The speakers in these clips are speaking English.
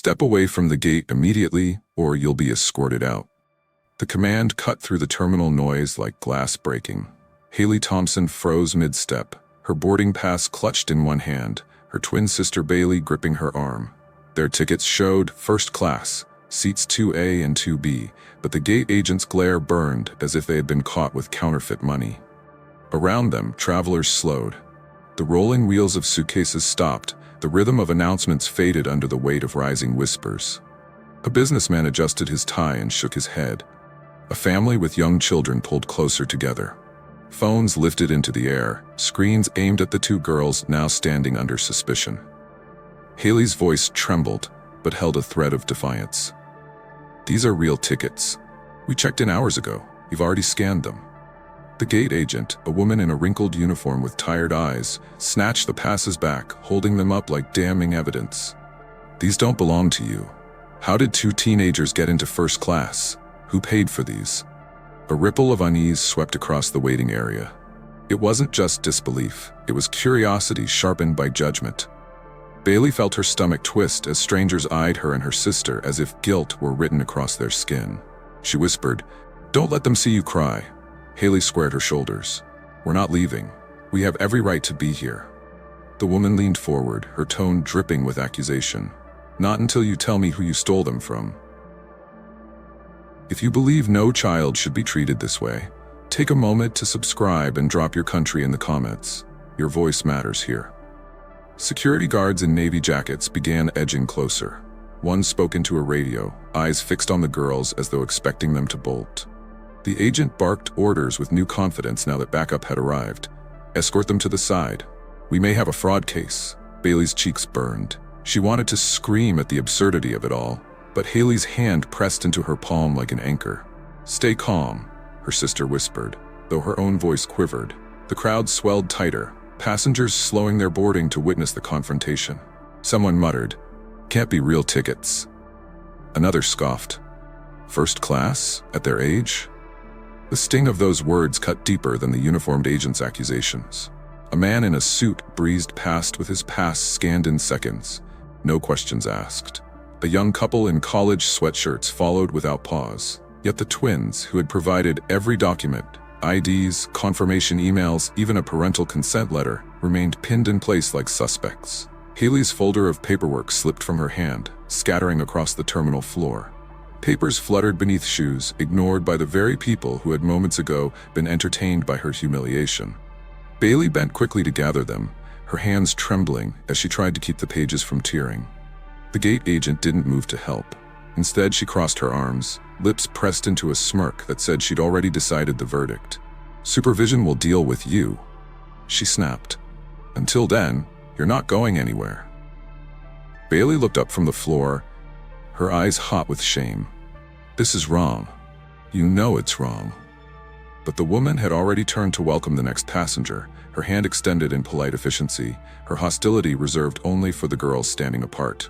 Step away from the gate immediately, or you'll be escorted out. The command cut through the terminal noise like glass breaking. Haley Thompson froze mid-step, her boarding pass clutched in one hand, her twin sister Bailey gripping her arm. Their tickets showed first class, seats 2A and 2B, but the gate agent's glare burned as if they had been caught with counterfeit money. Around them, travelers slowed. The rolling wheels of suitcases stopped, the rhythm of announcements faded under the weight of rising whispers. A businessman adjusted his tie and shook his head. A family with young children pulled closer together. Phones lifted into the air, screens aimed at the two girls now standing under suspicion. Haley's voice trembled, but held a thread of defiance. "These are real tickets. We checked in hours ago. You've already scanned them." The gate agent, a woman in a wrinkled uniform with tired eyes, snatched the passes back, holding them up like damning evidence. "These don't belong to you. How did two teenagers get into first class? Who paid for these?" A ripple of unease swept across the waiting area. It wasn't just disbelief, it was curiosity sharpened by judgment. Bailey felt her stomach twist as strangers eyed her and her sister as if guilt were written across their skin. She whispered, "Don't let them see you cry." Haley squared her shoulders. "We're not leaving. We have every right to be here." The woman leaned forward, her tone dripping with accusation. "Not until you tell me who you stole them from. If you believe no child should be treated this way, take a moment to subscribe and drop your country in the comments. Your voice matters here." Security guards in navy jackets began edging closer. One spoke into a radio, eyes fixed on the girls as though expecting them to bolt. The agent barked orders with new confidence now that backup had arrived. "Escort them to the side. We may have a fraud case." Bailey's cheeks burned. She wanted to scream at the absurdity of it all, but Haley's hand pressed into her palm like an anchor. "Stay calm," her sister whispered, though her own voice quivered. The crowd swelled tighter, passengers slowing their boarding to witness the confrontation. Someone muttered, "Can't be real tickets." Another scoffed. "First class? At their age?" The sting of those words cut deeper than the uniformed agent's accusations. A man in a suit breezed past with his pass scanned in seconds. No questions asked. A young couple in college sweatshirts followed without pause. Yet the twins, who had provided every document, IDs, confirmation emails, even a parental consent letter, remained pinned in place like suspects. Haley's folder of paperwork slipped from her hand, scattering across the terminal floor. Papers fluttered beneath shoes, ignored by the very people who had moments ago been entertained by her humiliation. Bailey bent quickly to gather them, her hands trembling as she tried to keep the pages from tearing. The gate agent didn't move to help. Instead, she crossed her arms, lips pressed into a smirk that said she'd already decided the verdict. "Supervision will deal with you," she snapped. "Until then, you're not going anywhere." Bailey looked up from the floor, her eyes hot with shame. "This is wrong. You know it's wrong." But the woman had already turned to welcome the next passenger, her hand extended in polite efficiency, her hostility reserved only for the girls standing apart.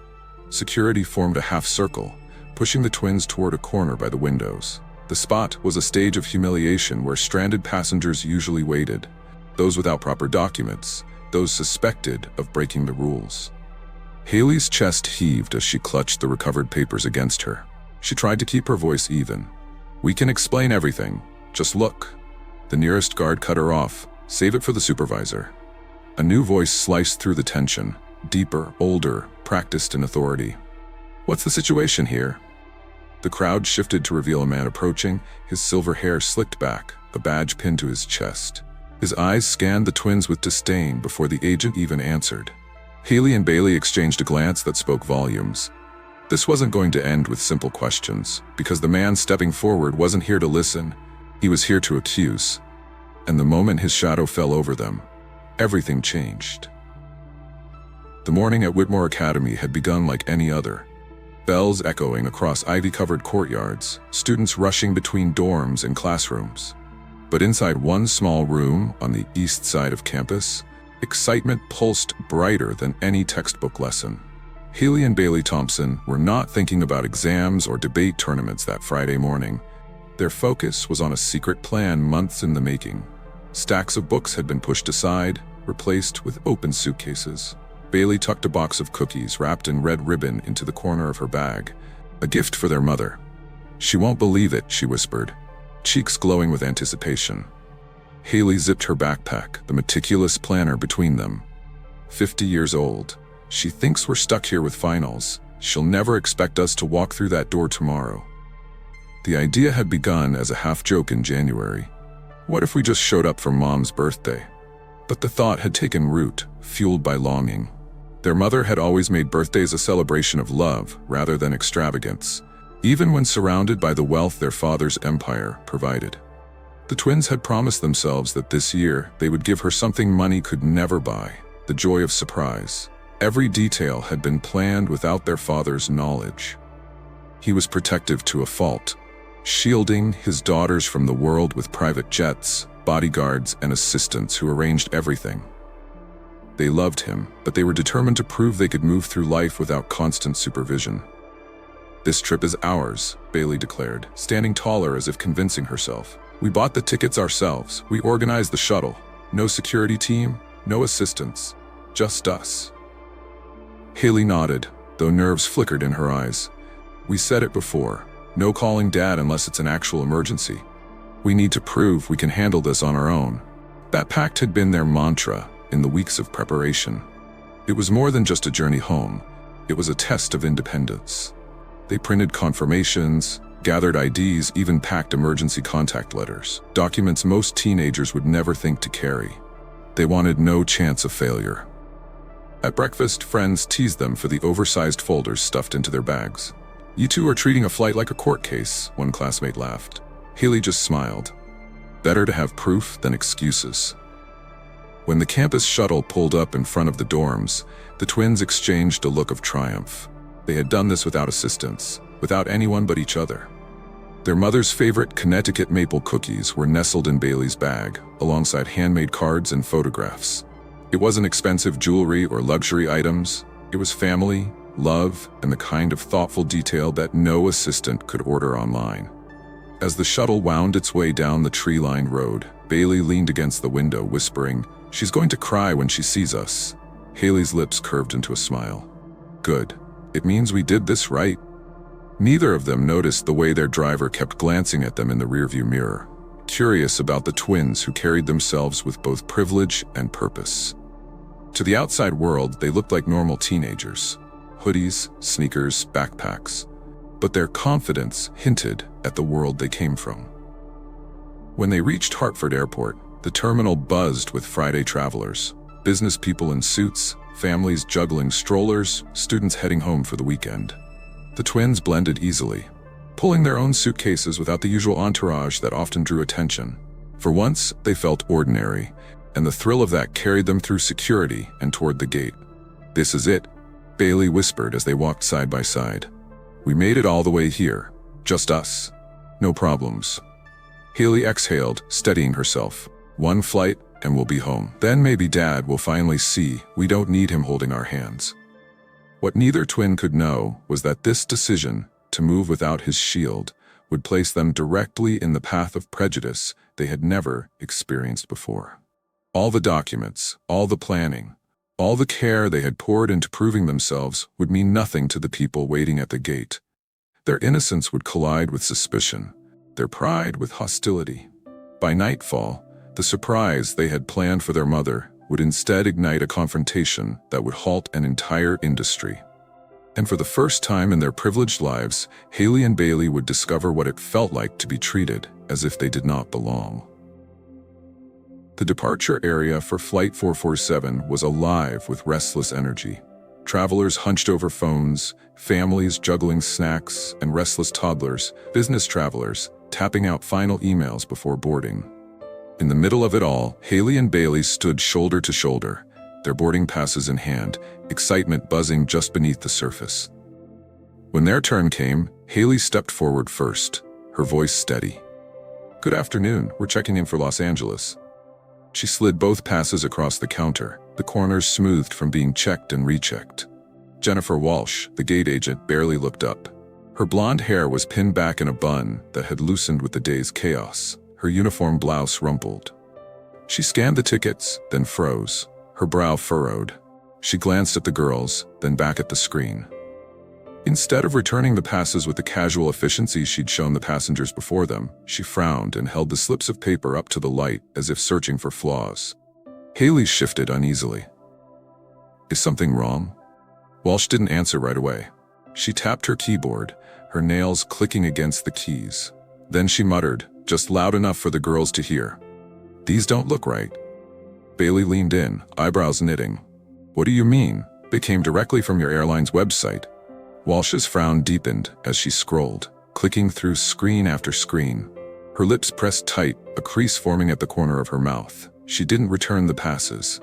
Security formed a half circle, pushing the twins toward a corner by the windows. The spot was a stage of humiliation where stranded passengers usually waited, those without proper documents, those suspected of breaking the rules. Haley's chest heaved as she clutched the recovered papers against her. She tried to keep her voice even. "We can explain everything. Just look." The nearest guard cut her off. "Save it for the supervisor." A new voice sliced through the tension, deeper, older, practiced in authority. "What's the situation here?" The crowd shifted to reveal a man approaching, his silver hair slicked back, a badge pinned to his chest. His eyes scanned the twins with disdain before the agent even answered. Haley and Bailey exchanged a glance that spoke volumes. This wasn't going to end with simple questions, because the man stepping forward wasn't here to listen, he was here to accuse. And the moment his shadow fell over them, everything changed. The morning at Whitmore Academy had begun like any other. Bells echoing across ivy-covered courtyards, students rushing between dorms and classrooms. But inside one small room on the east side of campus, excitement pulsed brighter than any textbook lesson. Haley and Bailey Thompson were not thinking about exams or debate tournaments that Friday morning. Their focus was on a secret plan months in the making. Stacks of books had been pushed aside, replaced with open suitcases. Bailey tucked a box of cookies wrapped in red ribbon into the corner of her bag. A gift for their mother. "She won't believe it," she whispered, cheeks glowing with anticipation. Haley zipped her backpack, the meticulous planner between them. 50 years old. She thinks we're stuck here with finals. She'll never expect us to walk through that door tomorrow. The idea had begun as a half-joke in January. What if we just showed up for Mom's birthday? But the thought had taken root, fueled by longing. Their mother had always made birthdays a celebration of love rather than extravagance, even when surrounded by the wealth their father's empire provided. The twins had promised themselves that this year they would give her something money could never buy, the joy of surprise. Every detail had been planned without their father's knowledge. He was protective to a fault, shielding his daughters from the world with private jets, bodyguards, and assistants who arranged everything. They loved him, but they were determined to prove they could move through life without constant supervision. "This trip is ours," Bailey declared, standing taller as if convincing herself. "We bought the tickets ourselves. We organized the shuttle. No security team, no assistants, just us." Haley nodded, though nerves flickered in her eyes. "We said it before. No calling Dad unless it's an actual emergency. We need to prove we can handle this on our own." That pact had been their mantra in the weeks of preparation. It was more than just a journey home. It was a test of independence. They printed confirmations, gathered IDs, even packed emergency contact letters, documents most teenagers would never think to carry. They wanted no chance of failure. At breakfast, friends teased them for the oversized folders stuffed into their bags. "You two are treating a flight like a court case," one classmate laughed. Haley just smiled. Better to have proof than excuses. When the campus shuttle pulled up in front of the dorms, the twins exchanged a look of triumph. They had done this without assistance, without anyone but each other. Their mother's favorite Connecticut maple cookies were nestled in Bailey's bag, alongside handmade cards and photographs. It wasn't expensive jewelry or luxury items. It was family, love, and the kind of thoughtful detail that no assistant could order online. As the shuttle wound its way down the tree-lined road, Bailey leaned against the window, whispering, "She's going to cry when she sees us." Haley's lips curved into a smile. "Good. It means we did this right." Neither of them noticed the way their driver kept glancing at them in the rearview mirror, curious about the twins who carried themselves with both privilege and purpose. To the outside world, they looked like normal teenagers. Hoodies, sneakers, backpacks. But their confidence hinted at the world they came from. When they reached Hartford Airport, the terminal buzzed with Friday travelers, business people in suits, families juggling strollers, students heading home for the weekend. The twins blended easily, pulling their own suitcases without the usual entourage that often drew attention. For once, they felt ordinary, and the thrill of that carried them through security and toward the gate. "This is it," Bailey whispered as they walked side by side. "We made it all the way here. Just us. No problems." Haley exhaled, steadying herself. "One flight, and we'll be home. Then maybe Dad will finally see we don't need him holding our hands." What neither twin could know was that this decision, to move without his shield, would place them directly in the path of prejudice they had never experienced before. All the documents, all the planning, all the care they had poured into proving themselves would mean nothing to the people waiting at the gate. Their innocence would collide with suspicion, their pride with hostility. By nightfall, the surprise they had planned for their mother would instead ignite a confrontation that would halt an entire industry. And for the first time in their privileged lives, Haley and Bailey would discover what it felt like to be treated as if they did not belong. The departure area for Flight 447 was alive with restless energy. Travelers hunched over phones, families juggling snacks, and restless toddlers, business travelers, tapping out final emails before boarding. In the middle of it all, Haley and Bailey stood shoulder to shoulder, their boarding passes in hand, excitement buzzing just beneath the surface. When their turn came, Haley stepped forward first, her voice steady. "Good afternoon, we're checking in for Los Angeles." She slid both passes across the counter, the corners smoothed from being checked and rechecked. Jennifer Walsh, the gate agent, barely looked up. Her blonde hair was pinned back in a bun that had loosened with the day's chaos, her uniform blouse rumpled. She scanned the tickets, then froze, her brow furrowed. She glanced at the girls, then back at the screen. Instead of returning the passes with the casual efficiency she'd shown the passengers before them, she frowned and held the slips of paper up to the light as if searching for flaws. Haley shifted uneasily. "Is something wrong?" Walsh didn't answer right away. She tapped her keyboard, her nails clicking against the keys. Then she muttered, just loud enough for the girls to hear, "These don't look right." Bailey leaned in, eyebrows knitting. "What do you mean? They came directly from your airline's website." Walsh's frown deepened as she scrolled, clicking through screen after screen. Her lips pressed tight, a crease forming at the corner of her mouth. She didn't return the passes.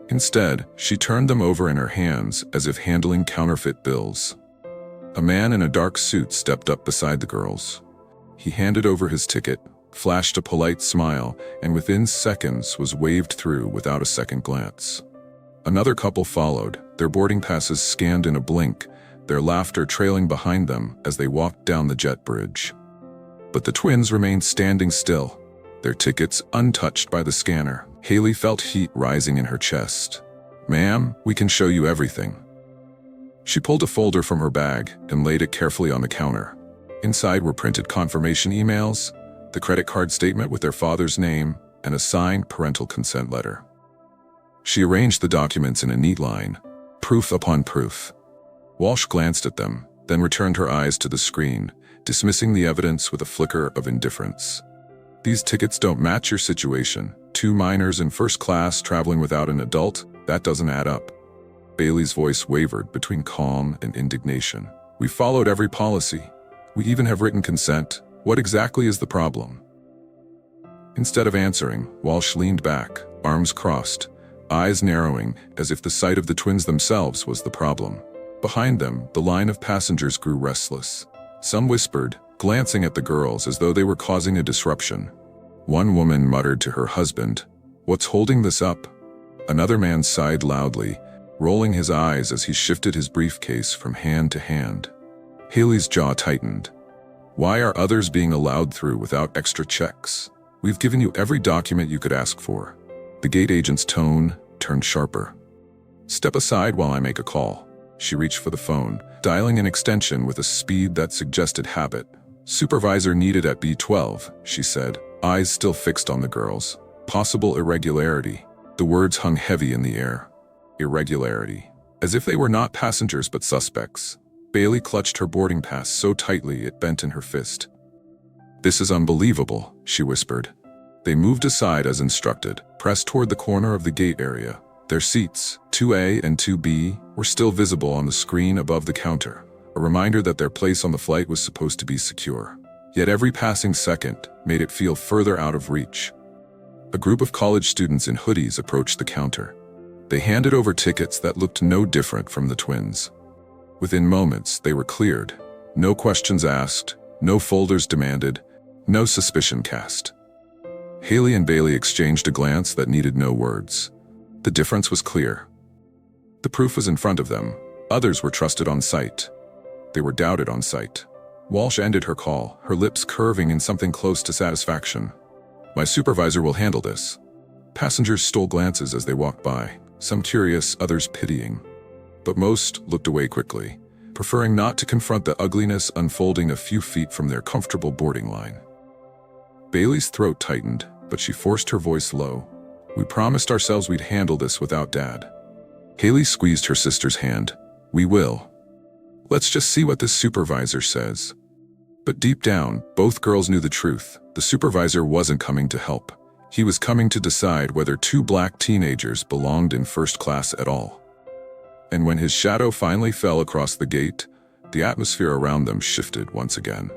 Instead, she turned them over in her hands as if handling counterfeit bills. A man in a dark suit stepped up beside the girls. He handed over his ticket, flashed a polite smile, and within seconds was waved through without a second glance. Another couple followed, their boarding passes scanned in a blink, their laughter trailing behind them as they walked down the jet bridge. But the twins remained standing still, their tickets untouched by the scanner. Haley felt heat rising in her chest. "Ma'am, we can show you everything." She pulled a folder from her bag and laid it carefully on the counter. Inside were printed confirmation emails, the credit card statement with their father's name, and a signed parental consent letter. She arranged the documents in a neat line, proof upon proof. Walsh glanced at them, then returned her eyes to the screen, dismissing the evidence with a flicker of indifference. "These tickets don't match your situation. 2 minors in first class traveling without an adult, that doesn't add up." Bailey's voice wavered between calm and indignation. "We followed every policy. We even have written consent. What exactly is the problem?" Instead of answering, Walsh leaned back, arms crossed, eyes narrowing as if the sight of the twins themselves was the problem. Behind them, the line of passengers grew restless. Some whispered, glancing at the girls as though they were causing a disruption. One woman muttered to her husband, "What's holding this up?" Another man sighed loudly, rolling his eyes as he shifted his briefcase from hand to hand. Haley's jaw tightened. "Why are others being allowed through without extra checks? We've given you every document you could ask for." The gate agent's tone turned sharper. "Step aside while I make a call." She reached for the phone, dialing an extension with a speed that suggested habit. "Supervisor needed at B12, she said, eyes still fixed on the girls. "Possible irregularity." The words hung heavy in the air. Irregularity. As if they were not passengers but suspects. Bailey clutched her boarding pass so tightly it bent in her fist. "This is unbelievable," she whispered. They moved aside as instructed, pressed toward the corner of the gate area. Their seats, 2A and 2B, were still visible on the screen above the counter, a reminder that their place on the flight was supposed to be secure. Yet every passing second made it feel further out of reach. A group of college students in hoodies approached the counter. They handed over tickets that looked no different from the twins. Within moments, they were cleared. No questions asked, no folders demanded, no suspicion cast. Haley and Bailey exchanged a glance that needed no words. The difference was clear. The proof was in front of them. Others were trusted on sight. They were doubted on sight. Walsh ended her call, her lips curving in something close to satisfaction. "My supervisor will handle this." Passengers stole glances as they walked by, some curious, others pitying. But most looked away quickly, preferring not to confront the ugliness unfolding a few feet from their comfortable boarding line. Bailey's throat tightened, but she forced her voice low. "We promised ourselves we'd handle this without Dad." Haley squeezed her sister's hand. "We will. Let's just see what this supervisor says." But deep down, both girls knew the truth. The supervisor wasn't coming to help. He was coming to decide whether 2 black teenagers belonged in first class at all. And when his shadow finally fell across the gate, the atmosphere around them shifted once again.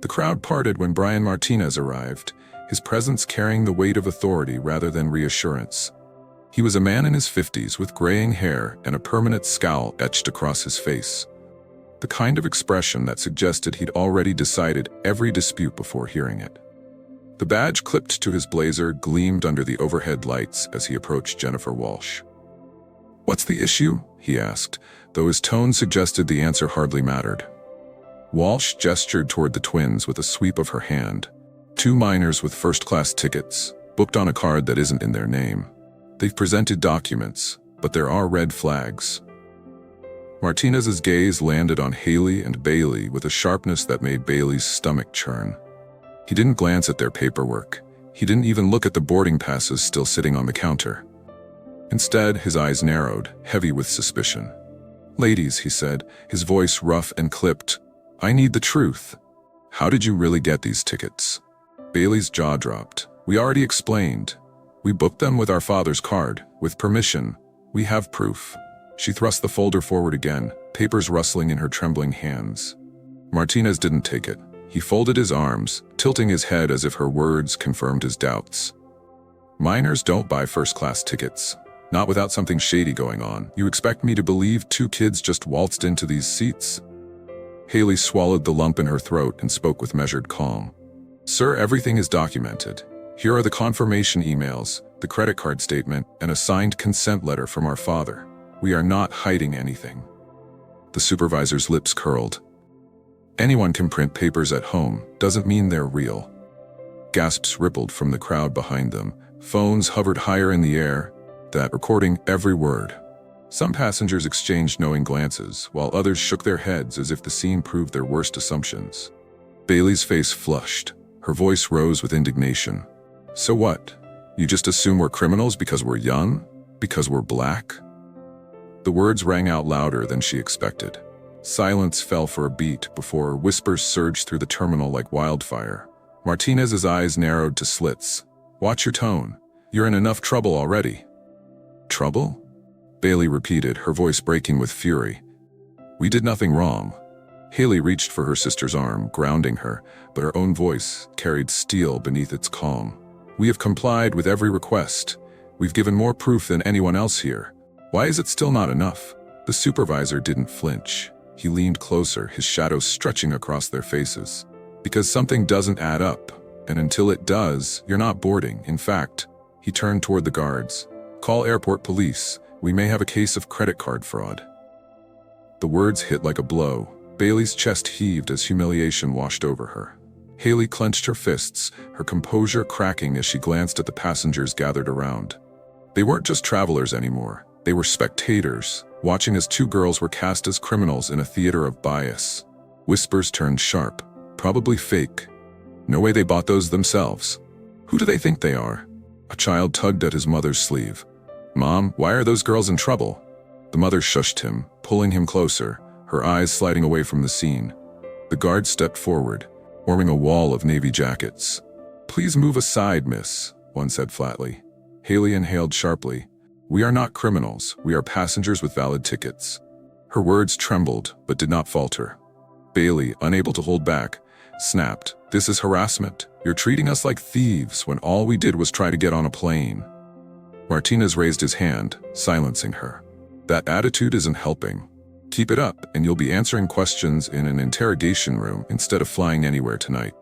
The crowd parted when Brian Martinez arrived, his presence carrying the weight of authority rather than reassurance. He was a man in his 50s with graying hair and a permanent scowl etched across his face. The kind of expression that suggested he'd already decided every dispute before hearing it. The badge clipped to his blazer gleamed under the overhead lights as he approached Jennifer Walsh. "What's the issue?" he asked, though his tone suggested the answer hardly mattered. Walsh gestured toward the twins with a sweep of her hand. 2 minors with first-class tickets, booked on a card that isn't in their name. They've presented documents, but there are red flags. Martinez's gaze landed on Haley and Bailey with a sharpness that made Bailey's stomach churn. He didn't glance at their paperwork. He didn't even look at the boarding passes still sitting on the counter. Instead, his eyes narrowed, heavy with suspicion. "Ladies," he said, his voice rough and clipped, "I need the truth. How did you really get these tickets?" Bailey's jaw dropped. "We already explained. We booked them with our father's card, with permission. We have proof." She thrust the folder forward again, papers rustling in her trembling hands. Martinez didn't take it. He folded his arms, tilting his head as if her words confirmed his doubts. "Minors don't buy first-class tickets. Not without something shady going on. You expect me to believe 2 kids just waltzed into these seats?" Haley swallowed the lump in her throat and spoke with measured calm. "Sir, everything is documented. Here are the confirmation emails, the credit card statement, and a signed consent letter from our father. We are not hiding anything." The supervisor's lips curled. "Anyone can print papers at home, doesn't mean they're real." Gasps rippled from the crowd behind them. Phones hovered higher in the air, that recording every word. Some passengers exchanged knowing glances, while others shook their heads as if the scene proved their worst assumptions. Bailey's face flushed. Her voice rose with indignation. "So what? You just assume we're criminals because we're young? Because we're black?" The words rang out louder than she expected. Silence fell for a beat before whispers surged through the terminal like wildfire. Martinez's eyes narrowed to slits. "Watch your tone. You're in enough trouble already." "Trouble?" Bailey repeated, her voice breaking with fury. "We did nothing wrong." Haley reached for her sister's arm, grounding her, but her own voice carried steel beneath its calm. "We have complied with every request. We've given more proof than anyone else here. Why is it still not enough?" The supervisor didn't flinch. He leaned closer, his shadow stretching across their faces. "Because something doesn't add up, and until it does, you're not boarding. In fact," he turned toward the guards, "call airport police. We may have a case of credit card fraud." The words hit like a blow. Bailey's chest heaved as humiliation washed over her. Haley clenched her fists, her composure cracking as she glanced at the passengers gathered around. They weren't just travelers anymore. They were spectators, watching as 2 girls were cast as criminals in a theater of bias. Whispers turned sharp. "Probably fake. No way they bought those themselves. Who do they think they are?" A child tugged at his mother's sleeve. "Mom, why are those girls in trouble?" The mother shushed him, pulling him closer, her eyes sliding away from the scene. The guard stepped forward, forming a wall of navy jackets. "Please move aside, miss," one said flatly. Haley inhaled sharply. "We are not criminals. We are passengers with valid tickets." Her words trembled, but did not falter. Bailey, unable to hold back, snapped, "This is harassment. You're treating us like thieves when all we did was try to get on a plane." Martinez raised his hand, silencing her. "That attitude isn't helping. Keep it up, and you'll be answering questions in an interrogation room instead of flying anywhere tonight."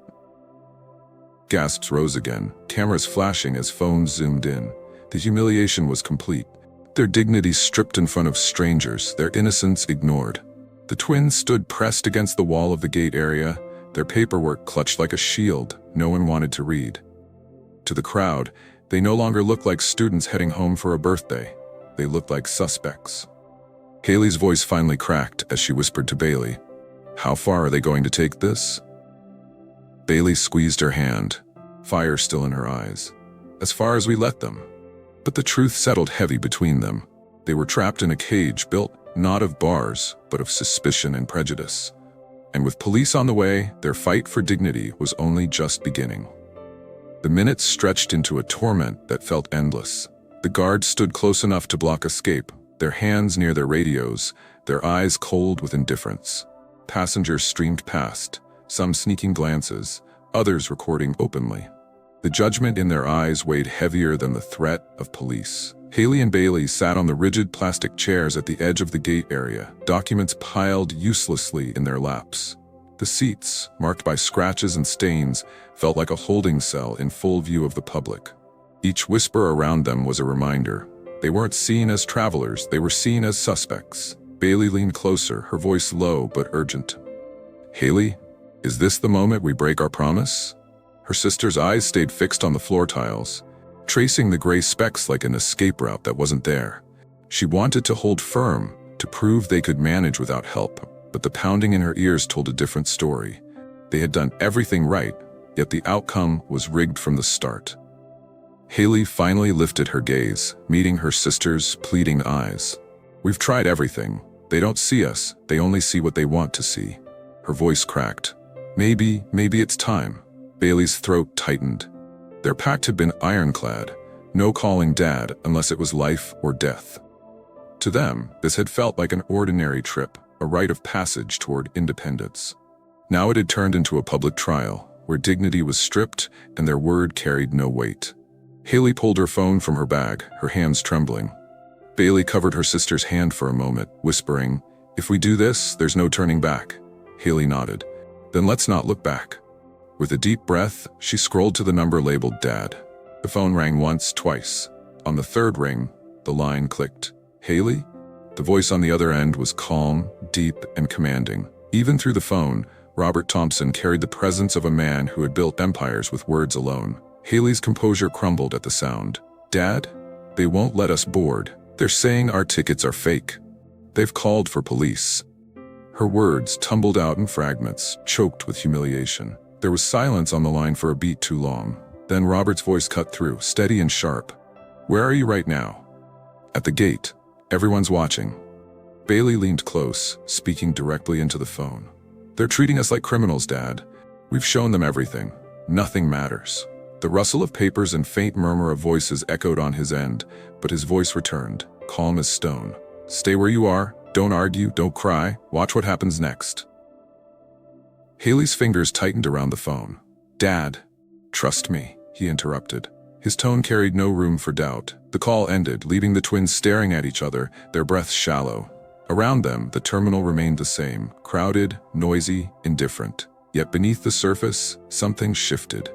Gasps rose again, cameras flashing as phones zoomed in. The humiliation was complete. Their dignity stripped in front of strangers, their innocence ignored. The twins stood pressed against the wall of the gate area, their paperwork clutched like a shield no one wanted to read. To the crowd, they no longer looked like students heading home for a birthday. They looked like suspects. Haley's voice finally cracked as she whispered to Bailey, "How far are they going to take this?" Bailey squeezed her hand, fire still in her eyes. "As far as we let them." But the truth settled heavy between them. They were trapped in a cage built not of bars, but of suspicion and prejudice. And with police on the way, their fight for dignity was only just beginning. The minutes stretched into a torment that felt endless. The guards stood close enough to block escape, their hands near their radios, their eyes cold with indifference. Passengers streamed past, some sneaking glances, others recording openly. The judgment in their eyes weighed heavier than the threat of police. Haley and Bailey sat on the rigid plastic chairs at the edge of the gate area, documents piled uselessly in their laps. The seats, marked by scratches and stains, felt like a holding cell in full view of the public. Each whisper around them was a reminder. They weren't seen as travelers, they were seen as suspects. Bailey leaned closer, her voice low but urgent. "Haley, is this the moment we break our promise?" Her sister's eyes stayed fixed on the floor tiles. tracing the gray specks like an escape route that wasn't there. She wanted to hold firm, to prove they could manage without help, but the pounding in her ears told a different story. They had done everything right, yet the outcome was rigged from the start. Haley finally lifted her gaze, meeting her sister's pleading eyes. "We've tried everything. They don't see us, they only see what they want to see." Her voice cracked. Maybe it's time." Bailey's throat tightened. Their pact had been ironclad, no calling Dad unless it was life or death. To them, this had felt like an ordinary trip, a rite of passage toward independence. Now it had turned into a public trial, where dignity was stripped and their word carried no weight. Haley pulled her phone from her bag, her hands trembling. Bailey covered her sister's hand for a moment, whispering, "If we do this, there's no turning back." Haley nodded. "Then let's not look back." With a deep breath, she scrolled to the number labeled Dad. The phone rang once, twice. On the third ring, the line clicked. "Haley?" The voice on the other end was calm, deep, and commanding. Even through the phone, Robert Thompson carried the presence of a man who had built empires with words alone. Haley's composure crumbled at the sound. "Dad? They won't let us board. They're saying our tickets are fake. They've called for police." Her words tumbled out in fragments, choked with humiliation. There was silence on the line for a beat too long. Then Robert's voice cut through, steady and sharp. "Where are you right now?" "At the gate. Everyone's watching." Bailey leaned close, speaking directly into the phone. "They're treating us like criminals, Dad. We've shown them everything. Nothing matters." The rustle of papers and faint murmur of voices echoed on his end, but his voice returned, calm as stone. "Stay where you are. Don't argue. Don't cry. Watch what happens next." Haley's fingers tightened around the phone. "Dad, trust me," he interrupted. His tone carried no room for doubt. The call ended, leaving the twins staring at each other, their breaths shallow. Around them, the terminal remained the same, crowded, noisy, indifferent. Yet beneath the surface, something shifted.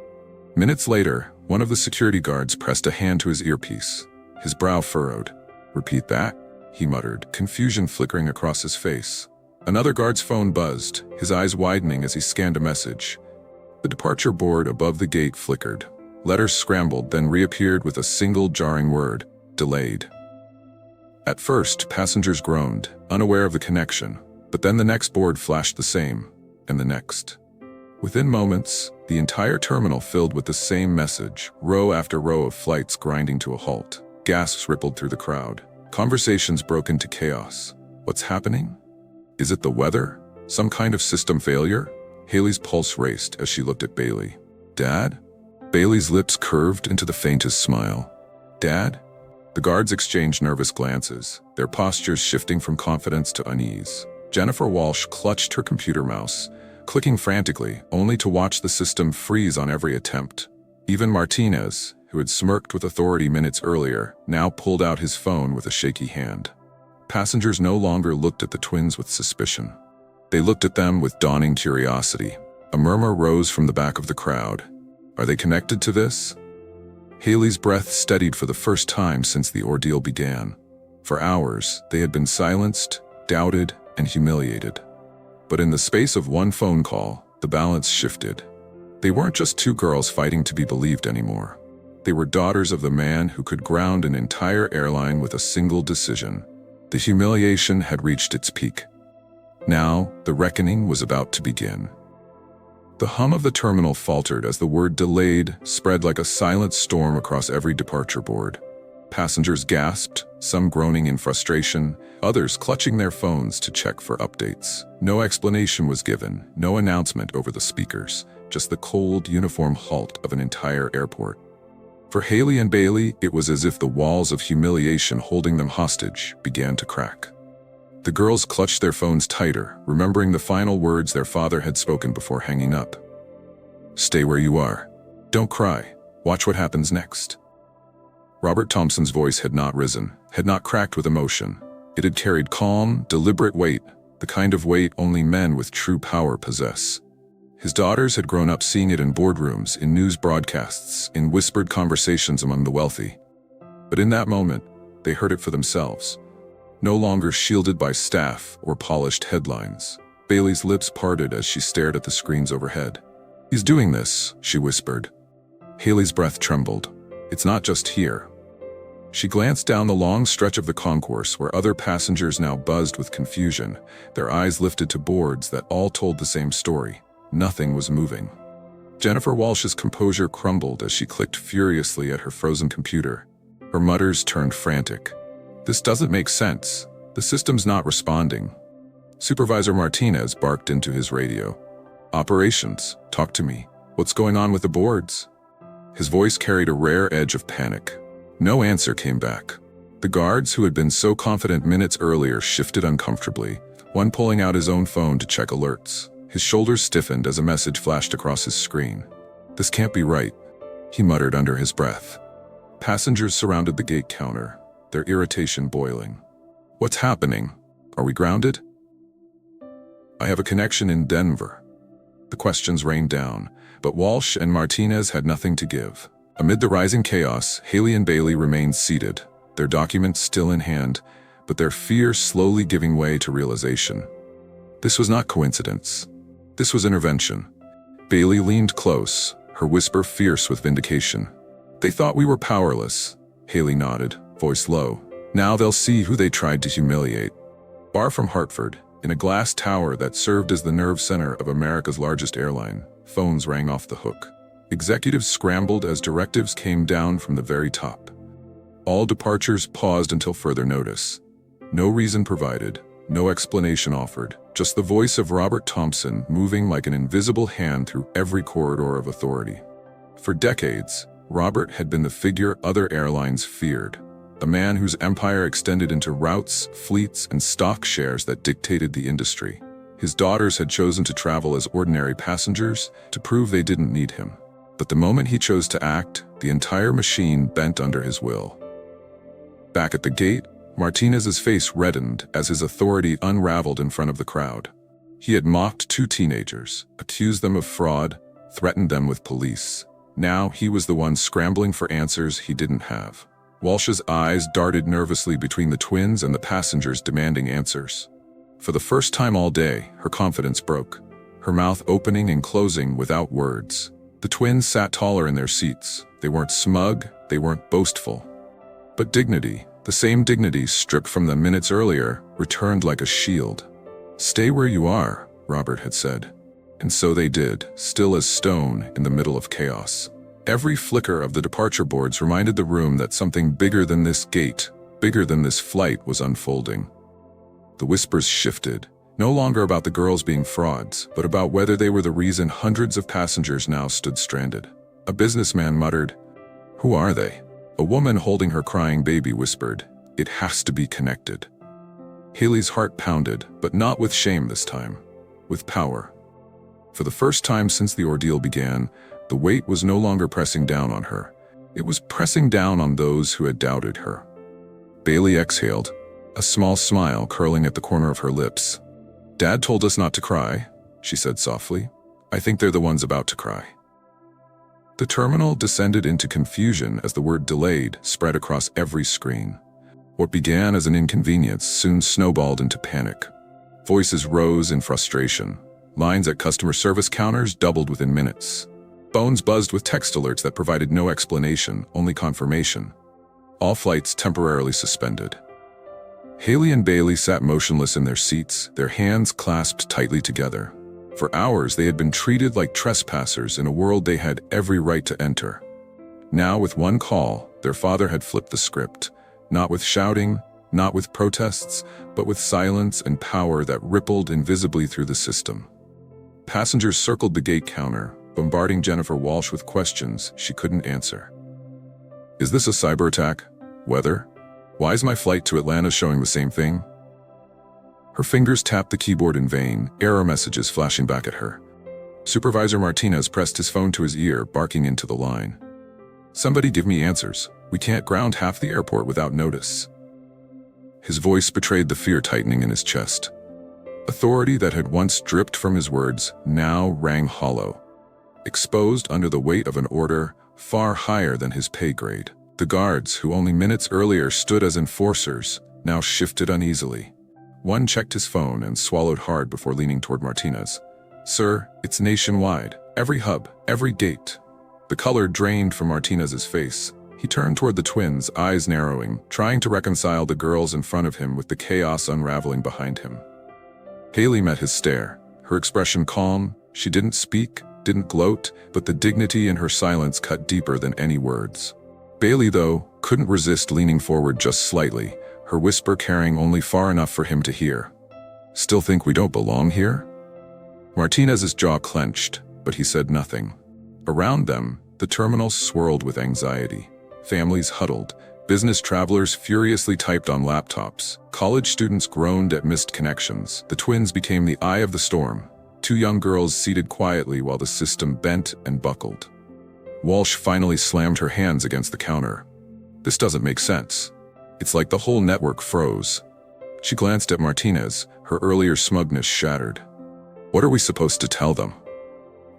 Minutes later, one of the security guards pressed a hand to his earpiece. His brow furrowed. "Repeat that?" he muttered, confusion flickering across his face. Another guard's phone buzzed, his eyes widening as he scanned a message. The departure board above the gate flickered. Letters scrambled, then reappeared with a single jarring word: delayed. At first, passengers groaned, unaware of the connection, but then the next board flashed the same, and the next. Within moments, the entire terminal filled with the same message, row after row of flights grinding to a halt. Gasps rippled through the crowd. Conversations broke into chaos. What's happening? Is it the weather? Some kind of system failure? Haley's pulse raced as she looked at Bailey. "Dad?" Bailey's lips curved into the faintest smile. "Dad?" The guards exchanged nervous glances, their postures shifting from confidence to unease. Jennifer Walsh clutched her computer mouse, clicking frantically, only to watch the system freeze on every attempt. Even Martinez, who had smirked with authority minutes earlier, now pulled out his phone with a shaky hand. Passengers no longer looked at the twins with suspicion. They looked at them with dawning curiosity. A murmur rose from the back of the crowd. Are they connected to this? Haley's breath steadied for the first time since the ordeal began. For hours, they had been silenced, doubted, and humiliated. But in the space of one phone call, the balance shifted. They weren't just two girls fighting to be believed anymore. They were daughters of the man who could ground an entire airline with a single decision. The humiliation had reached its peak. Now, the reckoning was about to begin. The hum of the terminal faltered as the word delayed spread like a silent storm across every departure board. Passengers gasped, some groaning in frustration, others clutching their phones to check for updates. No explanation was given, no announcement over the speakers, just the cold, uniform halt of an entire airport. For Haley and Bailey, it was as if the walls of humiliation holding them hostage began to crack. The girls clutched their phones tighter, remembering the final words their father had spoken before hanging up. "Stay where you are. Don't cry. Watch what happens next." Robert Thompson's voice had not risen, had not cracked with emotion. It had carried calm, deliberate weight, the kind of weight only men with true power possess. His daughters had grown up seeing it in boardrooms, in news broadcasts, in whispered conversations among the wealthy. But in that moment, they heard it for themselves. No longer shielded by staff or polished headlines. Bailey's lips parted as she stared at the screens overhead. "He's doing this," she whispered. Haley's breath trembled. It's not just here. She glanced down the long stretch of the concourse where other passengers now buzzed with confusion, their eyes lifted to boards that all told the same story. Nothing was moving. Jennifer Walsh's composure crumbled as she clicked furiously at her frozen computer. Her mutters turned frantic. This doesn't make sense. The system's not responding. Supervisor Martinez barked into his radio. Operations, talk to me. What's going on with the boards? His voice carried a rare edge of panic. No answer came back. The guards who had been so confident minutes earlier shifted uncomfortably, one pulling out his own phone to check alerts. His shoulders stiffened as a message flashed across his screen. This can't be right, he muttered under his breath. Passengers surrounded the gate counter, their irritation boiling. What's happening? Are we grounded? I have a connection in Denver. The questions rained down, but Walsh and Martinez had nothing to give. Amid the rising chaos, Haley and Bailey remained seated, their documents still in hand, but their fear slowly giving way to realization. This was not coincidence. This was intervention. Bailey leaned close, her whisper fierce with vindication. They thought we were powerless. Haley nodded, voice low. Now they'll see who they tried to humiliate. Far from Hartford, in a glass tower that served as the nerve center of America's largest airline, phones rang off the hook. Executives scrambled as directives came down from the very top. All departures paused until further notice. No reason provided, no explanation offered, just the voice of Robert Thompson moving like an invisible hand through every corridor of authority. For decades, Robert had been the figure other airlines feared, a man whose empire extended into routes, fleets, and stock shares that dictated the industry. His daughters had chosen to travel as ordinary passengers to prove they didn't need him. But the moment he chose to act, the entire machine bent under his will. Back at the gate, Martinez's face reddened as his authority unraveled in front of the crowd. He had mocked two teenagers, accused them of fraud, threatened them with police. Now he was the one scrambling for answers he didn't have. Walsh's eyes darted nervously between the twins and the passengers demanding answers. For the first time all day, her confidence broke, her mouth opening and closing without words. The twins sat taller in their seats. They weren't smug, they weren't boastful. But dignity, the same dignity stripped from them minutes earlier, returned like a shield. Stay where you are, Robert had said. And so they did, still as stone in the middle of chaos. Every flicker of the departure boards reminded the room that something bigger than this gate, bigger than this flight was unfolding. The whispers shifted, no longer about the girls being frauds, but about whether they were the reason hundreds of passengers now stood stranded. A businessman muttered, "Who are they?" A woman holding her crying baby whispered, "It has to be connected." Haley's heart pounded, but not with shame this time, with power. For the first time since the ordeal began, the weight was no longer pressing down on her. It was pressing down on those who had doubted her. Bailey exhaled, a small smile curling at the corner of her lips. "Dad told us not to cry," she said softly. "I think they're the ones about to cry." The terminal descended into confusion as the word delayed spread across every screen. What began as an inconvenience soon snowballed into panic. Voices rose in frustration. Lines at customer service counters doubled within minutes. Phones buzzed with text alerts that provided no explanation, only confirmation. All flights temporarily suspended. Haley and Bailey sat motionless in their seats, their hands clasped tightly together. For hours they had been treated like trespassers in a world they had every right to enter. Now with one call, their father had flipped the script, not with shouting, not with protests, but with silence and power that rippled invisibly through the system. Passengers circled the gate counter, bombarding Jennifer Walsh with questions she couldn't answer. Is this a cyber attack? Weather? Why is my flight to Atlanta showing the same thing? Her fingers tapped the keyboard in vain, error messages flashing back at her. Supervisor Martinez pressed his phone to his ear, barking into the line. Somebody give me answers. We can't ground half the airport without notice. His voice betrayed the fear tightening in his chest. Authority that had once dripped from his words now rang hollow, exposed under the weight of an order far higher than his pay grade. The guards, who only minutes earlier stood as enforcers, now shifted uneasily. One checked his phone and swallowed hard before leaning toward Martinez. Sir, it's nationwide. Every hub, every gate. The color drained from Martinez's face. He turned toward the twins, eyes narrowing, trying to reconcile the girls in front of him with the chaos unraveling behind him. Haley met his stare, her expression calm. She didn't speak, didn't gloat, but the dignity in her silence cut deeper than any words. Bailey, though, couldn't resist leaning forward just slightly, her whisper carrying only far enough for him to hear. "Still think we don't belong here?" Martinez's jaw clenched, but he said nothing. Around them, the terminal swirled with anxiety. Families huddled, business travelers furiously typed on laptops, college students groaned at missed connections. The twins became the eye of the storm, two young girls seated quietly while the system bent and buckled. Walsh finally slammed her hands against the counter. "This doesn't make sense. It's like the whole network froze." She glanced at Martinez, her earlier smugness shattered. "What are we supposed to tell them?"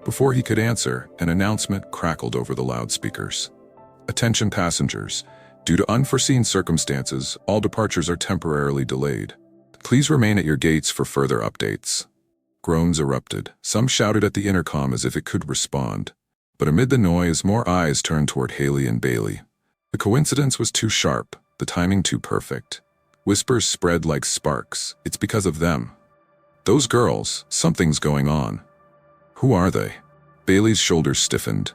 Before he could answer, an announcement crackled over the loudspeakers. "Attention passengers. Due to unforeseen circumstances, all departures are temporarily delayed. Please remain at your gates for further updates." Groans erupted. Some shouted at the intercom as if it could respond. But amid the noise, more eyes turned toward Haley and Bailey. The coincidence was too sharp, the timing too perfect. Whispers spread like sparks. "It's because of them. Those girls, something's going on." "Who are they?" Bailey's shoulders stiffened.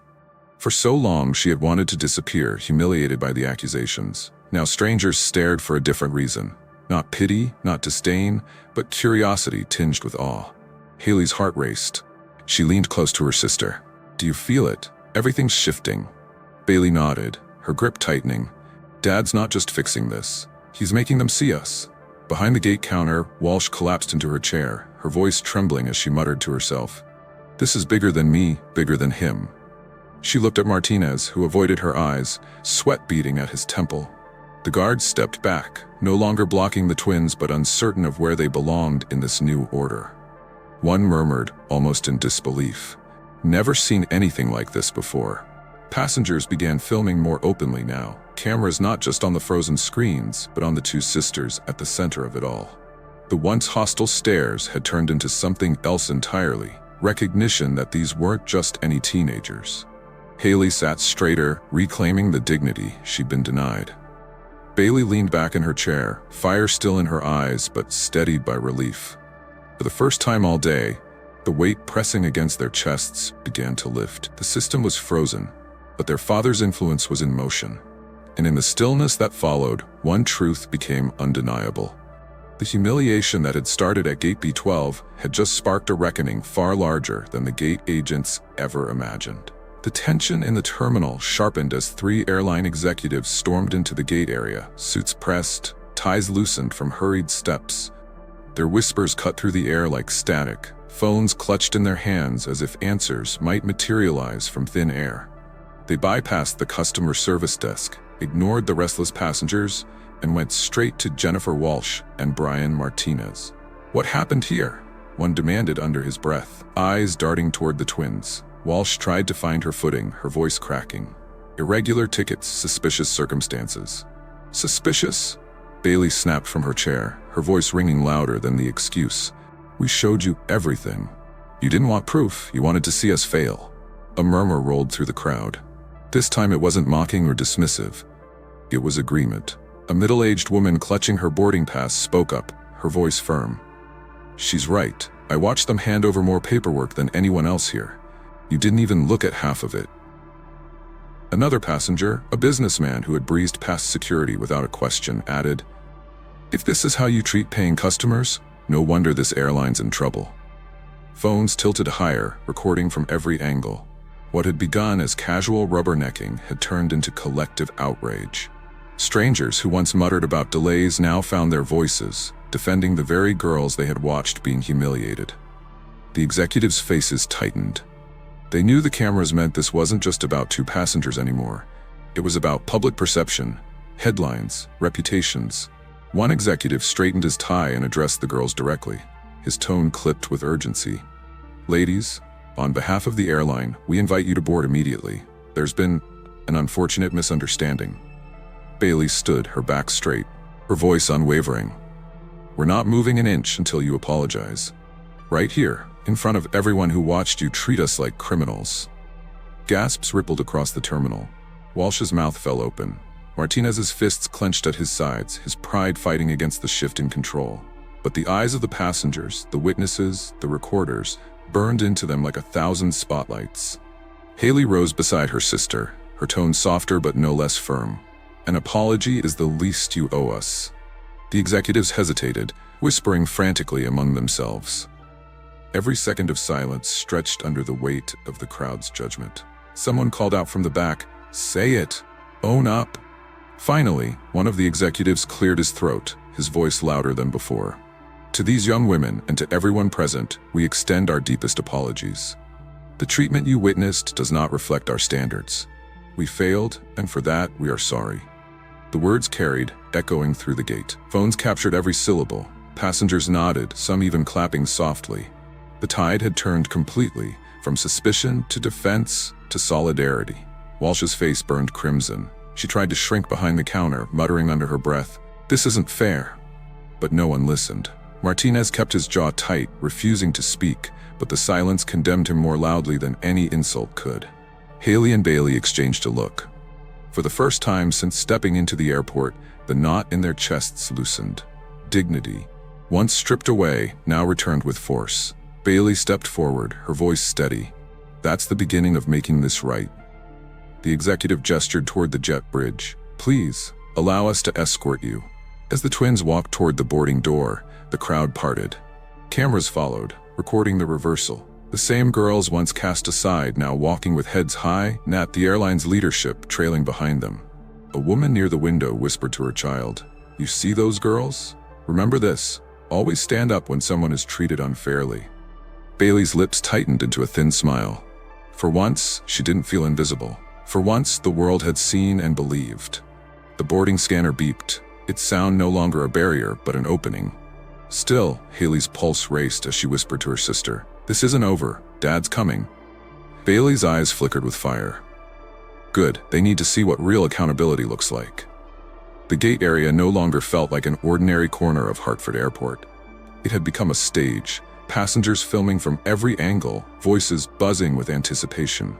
For so long she had wanted to disappear, humiliated by the accusations. Now strangers stared for a different reason. Not pity, not disdain, but curiosity tinged with awe. Haley's heart raced. She leaned close to her sister. "Do you feel it? Everything's shifting." Bailey nodded, her grip tightening. "Dad's not just fixing this. He's making them see us." Behind the gate counter, Walsh collapsed into her chair, her voice trembling as she muttered to herself, "This is bigger than me, bigger than him." She looked at Martinez, who avoided her eyes, sweat beading at his temple. The guards stepped back, no longer blocking the twins but uncertain of where they belonged in this new order. One murmured, almost in disbelief, "Never seen anything like this before." Passengers began filming more openly now, cameras not just on the frozen screens, but on the two sisters at the center of it all. The once hostile stares had turned into something else entirely, recognition that these weren't just any teenagers. Haley sat straighter, reclaiming the dignity she'd been denied. Bailey leaned back in her chair, fire still in her eyes but steadied by relief. For the first time all day, the weight pressing against their chests began to lift. The system was frozen, but their father's influence was in motion. And in the stillness that followed, one truth became undeniable. The humiliation that had started at Gate B12 had just sparked a reckoning far larger than the gate agents ever imagined. The tension in the terminal sharpened as three airline executives stormed into the gate area, suits pressed, ties loosened from hurried steps. Their whispers cut through the air like static, phones clutched in their hands as if answers might materialize from thin air. They bypassed the customer service desk, ignored the restless passengers, and went straight to Jennifer Walsh and Brian Martinez. "What happened here?" one demanded under his breath, eyes darting toward the twins. Walsh tried to find her footing, her voice cracking. "Irregular tickets, suspicious circumstances." "Suspicious?" Bailey snapped from her chair, her voice ringing louder than the excuse. "We showed you everything. You didn't want proof, you wanted to see us fail." A murmur rolled through the crowd. This time it wasn't mocking or dismissive. It was agreement. A middle-aged woman clutching her boarding pass spoke up, her voice firm. "She's right. I watched them hand over more paperwork than anyone else here. You didn't even look at half of it." Another passenger, a businessman who had breezed past security without a question, added, "If this is how you treat paying customers, no wonder this airline's in trouble." Phones tilted higher, recording from every angle. What had begun as casual rubbernecking had turned into collective outrage. Strangers who once muttered about delays now found their voices, defending the very girls they had watched being humiliated. The executives' faces tightened. They knew the cameras meant this wasn't just about two passengers anymore. It was about public perception, headlines, reputations. One executive straightened his tie and addressed the girls directly, his tone clipped with urgency. "Ladies, on behalf of the airline, we invite you to board immediately. There's been an unfortunate misunderstanding." Bailey stood, her back straight, her voice unwavering. "We're not moving an inch until you apologize. Right here, in front of everyone who watched you treat us like criminals." Gasps rippled across the terminal. Walsh's mouth fell open. Martinez's fists clenched at his sides, his pride fighting against the shift in control. But the eyes of the passengers, the witnesses, the recorders, burned into them like 1,000 spotlights. Haley rose beside her sister, her tone softer but no less firm. An apology is the least you owe us. The executives hesitated, whispering frantically among themselves. Every second of silence stretched under the weight of the crowd's judgment. Someone called out from the back, "Say it! Own up!" Finally, one of the executives cleared his throat, his voice louder than before. To these young women and to everyone present, we extend our deepest apologies. The treatment you witnessed does not reflect our standards. We failed, and for that, we are sorry. The words carried, echoing through the gate. Phones captured every syllable. Passengers nodded, some even clapping softly. The tide had turned completely, from suspicion to defense to solidarity. Walsh's face burned crimson. She tried to shrink behind the counter, muttering under her breath, "This isn't fair." But no one listened. Martinez kept his jaw tight, refusing to speak, but the silence condemned him more loudly than any insult could. Haley and Bailey exchanged a look. For the first time since stepping into the airport, the knot in their chests loosened. Dignity, once stripped away, now returned with force. Bailey stepped forward, her voice steady. "That's the beginning of making this right." The executive gestured toward the jet bridge. "Please, allow us to escort you." As the twins walked toward the boarding door, the crowd parted. Cameras followed, recording the reversal. The same girls once cast aside, now walking with heads high, the airline's leadership trailing behind them. A woman near the window whispered to her child, "You see those girls? Remember this, always stand up when someone is treated unfairly." Bailey's lips tightened into a thin smile. For once, she didn't feel invisible. For once, the world had seen and believed. The boarding scanner beeped, its sound no longer a barrier, but an opening. Still, Haley's pulse raced as she whispered to her sister, "This isn't over. Dad's coming." Bailey's eyes flickered with fire. Good, they need to see what real accountability looks like. The gate area no longer felt like an ordinary corner of Hartford Airport. It had become a stage, passengers filming from every angle, voices buzzing with anticipation.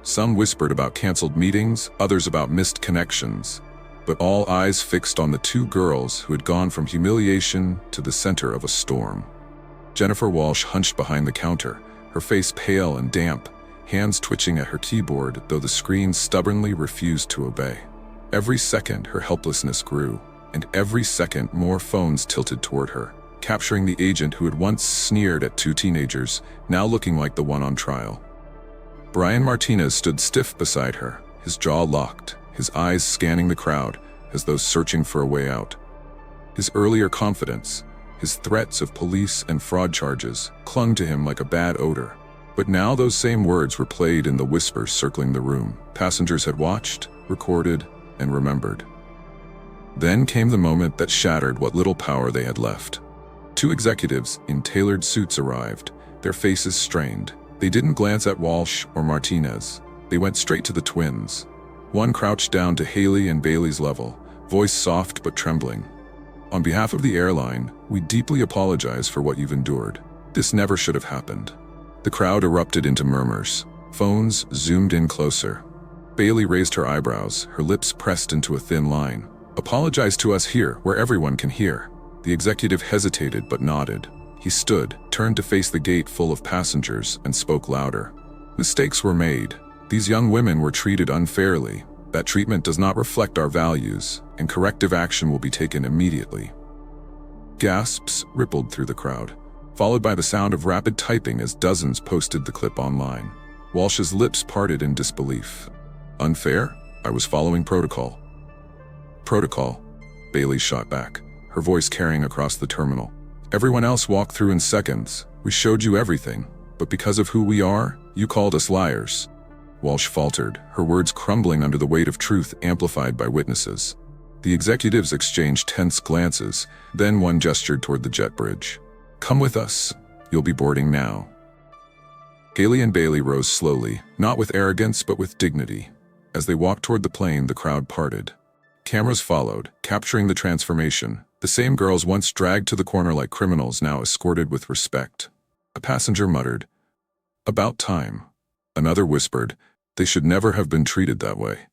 Some whispered about canceled meetings, others about missed connections, but all eyes fixed on the two girls who had gone from humiliation to the center of a storm. Jennifer Walsh hunched behind the counter, her face pale and damp, hands twitching at her keyboard, though the screen stubbornly refused to obey. Every second, her helplessness grew, and every second more phones tilted toward her, capturing the agent who had once sneered at two teenagers, now looking like the one on trial. Brian Martinez stood stiff beside her, his jaw locked, his eyes scanning the crowd as though searching for a way out. His earlier confidence, his threats of police and fraud charges, clung to him like a bad odor. But now those same words were played in the whispers circling the room. Passengers had watched, recorded, and remembered. Then came the moment that shattered what little power they had left. Two executives in tailored suits arrived, their faces strained. They didn't glance at Walsh or Martinez. They went straight to the twins. One crouched down to Haley and Bailey's level, voice soft but trembling. "On behalf of the airline, we deeply apologize for what you've endured. This never should have happened." The crowd erupted into murmurs. Phones zoomed in closer. Bailey raised her eyebrows, her lips pressed into a thin line. "Apologize to us here, where everyone can hear." The executive hesitated but nodded. He stood, turned to face the gate full of passengers, and spoke louder. "Mistakes were made. These young women were treated unfairly. That treatment does not reflect our values, and corrective action will be taken immediately." Gasps rippled through the crowd, followed by the sound of rapid typing as dozens posted the clip online. Walsh's lips parted in disbelief. "Unfair? I was following protocol." "Protocol?" Bailey shot back, her voice carrying across the terminal. "Everyone else walked through in seconds. We showed you everything. But because of who we are, you called us liars." Walsh faltered, her words crumbling under the weight of truth amplified by witnesses. The executives exchanged tense glances, then one gestured toward the jet bridge. "Come with us. You'll be boarding now." Haley and Bailey rose slowly, not with arrogance but with dignity. As they walked toward the plane, the crowd parted. Cameras followed, capturing the transformation. The same girls once dragged to the corner like criminals, now escorted with respect. A passenger muttered, "About time." Another whispered, "They should never have been treated that way."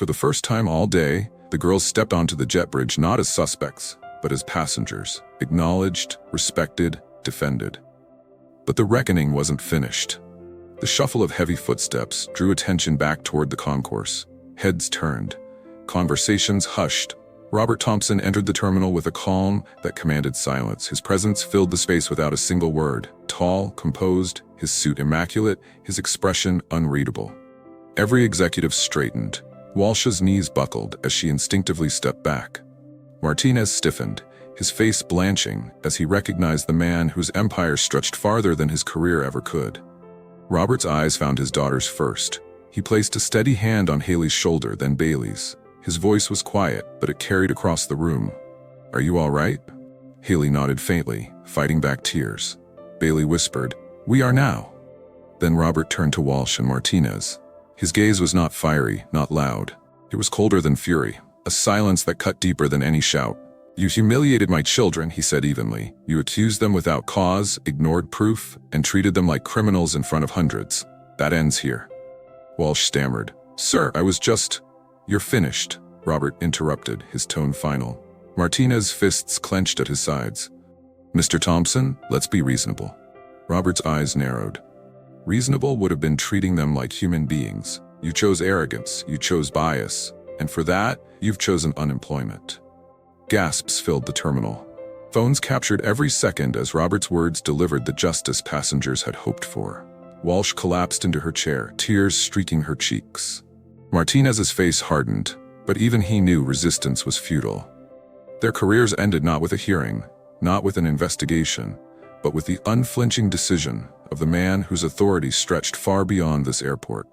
For the first time all day, the girls stepped onto the jet bridge not as suspects, but as passengers, acknowledged, respected, defended. But the reckoning wasn't finished. The shuffle of heavy footsteps drew attention back toward the concourse. Heads turned. Conversations hushed. Robert Thompson entered the terminal with a calm that commanded silence. His presence filled the space without a single word. Tall, composed, his suit immaculate, his expression unreadable. Every executive straightened. Walsh's knees buckled as she instinctively stepped back. Martinez stiffened, his face blanching as he recognized the man whose empire stretched farther than his career ever could. Robert's eyes found his daughter's first. He placed a steady hand on Haley's shoulder, then Bailey's. His voice was quiet, but it carried across the room. "Are you all right?" Haley nodded faintly, fighting back tears. Bailey whispered, "We are now." Then Robert turned to Walsh and Martinez. His gaze was not fiery, not loud. It was colder than fury, a silence that cut deeper than any shout. "You humiliated my children," he said evenly. "You accused them without cause, ignored proof, and treated them like criminals in front of hundreds. That ends here." Walsh stammered, "Sir, I was just—" "You're finished," Robert interrupted, his tone final. Martinez's fists clenched at his sides. "Mr. Thompson, let's be reasonable." Robert's eyes narrowed. Reasonable would have been treating them like human beings. You chose arrogance, you chose bias, and for that, you've chosen unemployment. Gasps filled the terminal. Phones captured every second as Robert's words delivered the justice passengers had hoped for. Walsh collapsed into her chair, tears streaking her cheeks. Martinez's face hardened, but even he knew resistance was futile. Their careers ended not with a hearing, not with an investigation, but with the unflinching decision of the man whose authority stretched far beyond this airport.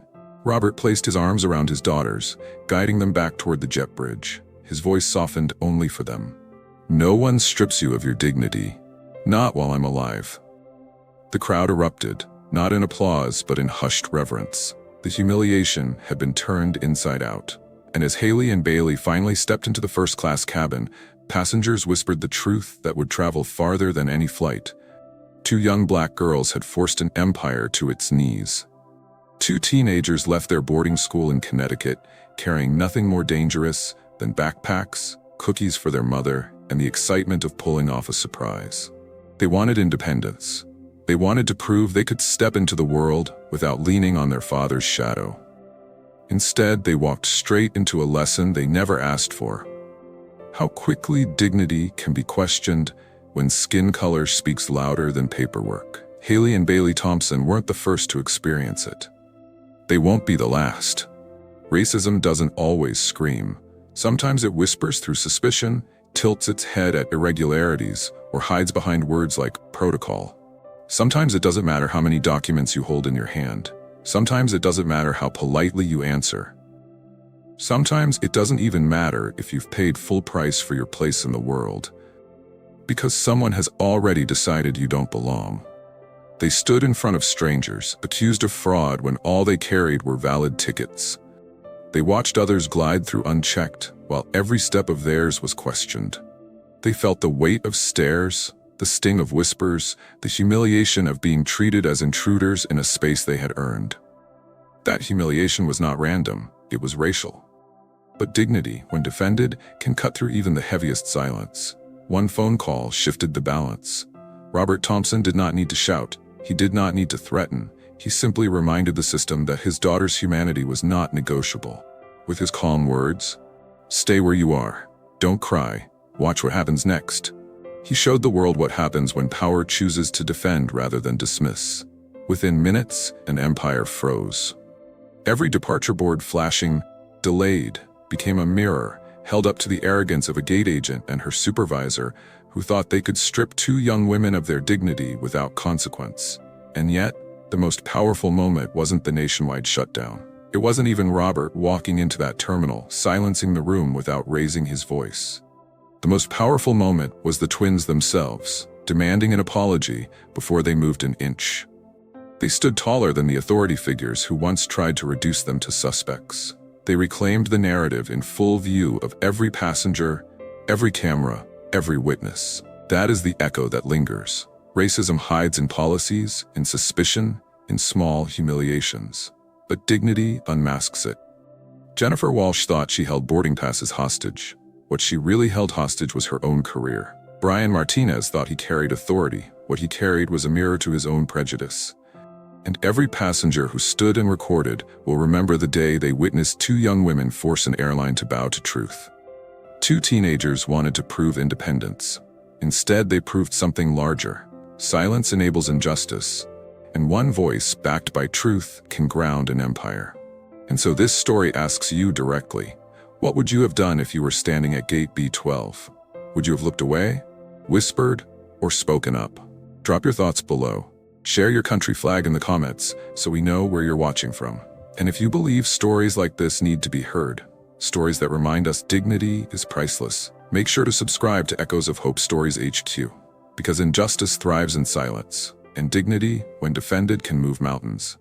Robert placed his arms around his daughters, guiding them back toward the jet bridge. His voice softened only for them. "No one strips you of your dignity. Not while I'm alive." The crowd erupted, not in applause but in hushed reverence. The humiliation had been turned inside out. And as Haley and Bailey finally stepped into the first-class cabin, passengers whispered the truth that would travel farther than any flight. 2 young black girls had forced an empire to its knees. 2 teenagers left their boarding school in Connecticut, carrying nothing more dangerous than backpacks, cookies for their mother, and the excitement of pulling off a surprise. They wanted independence. They wanted to prove they could step into the world without leaning on their father's shadow. Instead, they walked straight into a lesson they never asked for. How quickly dignity can be questioned when skin color speaks louder than paperwork. Haley and Bailey Thompson weren't the first to experience it. They won't be the last. Racism doesn't always scream. Sometimes it whispers through suspicion, tilts its head at irregularities, or hides behind words like protocol. Sometimes it doesn't matter how many documents you hold in your hand. Sometimes it doesn't matter how politely you answer. Sometimes it doesn't even matter if you've paid full price for your place in the world, because someone has already decided you don't belong. They stood in front of strangers, accused of fraud when all they carried were valid tickets. They watched others glide through unchecked, while every step of theirs was questioned. They felt the weight of stares, the sting of whispers, the humiliation of being treated as intruders in a space they had earned. That humiliation was not random, it was racial. But dignity, when defended, can cut through even the heaviest silence. One phone call shifted the balance. Robert Thompson did not need to shout. He did not need to threaten. He simply reminded the system that his daughter's humanity was not negotiable. With his calm words, "Stay where you are. Don't cry. Watch what happens next." He showed the world what happens when power chooses to defend rather than dismiss. Within minutes, an empire froze. Every departure board flashing, delayed, became a mirror held up to the arrogance of a gate agent and her supervisor who thought they could strip 2 young women of their dignity without consequence. And yet, the most powerful moment wasn't the nationwide shutdown. It wasn't even Robert walking into that terminal, silencing the room without raising his voice. The most powerful moment was the twins themselves, demanding an apology before they moved an inch. They stood taller than the authority figures who once tried to reduce them to suspects. They reclaimed the narrative in full view of every passenger, every camera, every witness. That is the echo that lingers. Racism hides in policies, in suspicion, in small humiliations. But dignity unmasks it. Jennifer Walsh thought she held boarding passes hostage. What she really held hostage was her own career. Brian Martinez thought he carried authority. What he carried was a mirror to his own prejudice. And every passenger who stood and recorded will remember the day they witnessed two young women force an airline to bow to truth. Two teenagers wanted to prove independence. Instead, they proved something larger. Silence enables injustice, and one voice, backed by truth, can ground an empire. And so this story asks you directly, what would you have done if you were standing at gate B12? Would you have looked away, whispered, or spoken up? Drop your thoughts below. Share your country flag in the comments so we know where you're watching from. And if you believe stories like this need to be heard, stories that remind us dignity is priceless, make sure to subscribe to Echoes of Hope Stories HQ, because injustice thrives in silence, and dignity, when defended, can move mountains.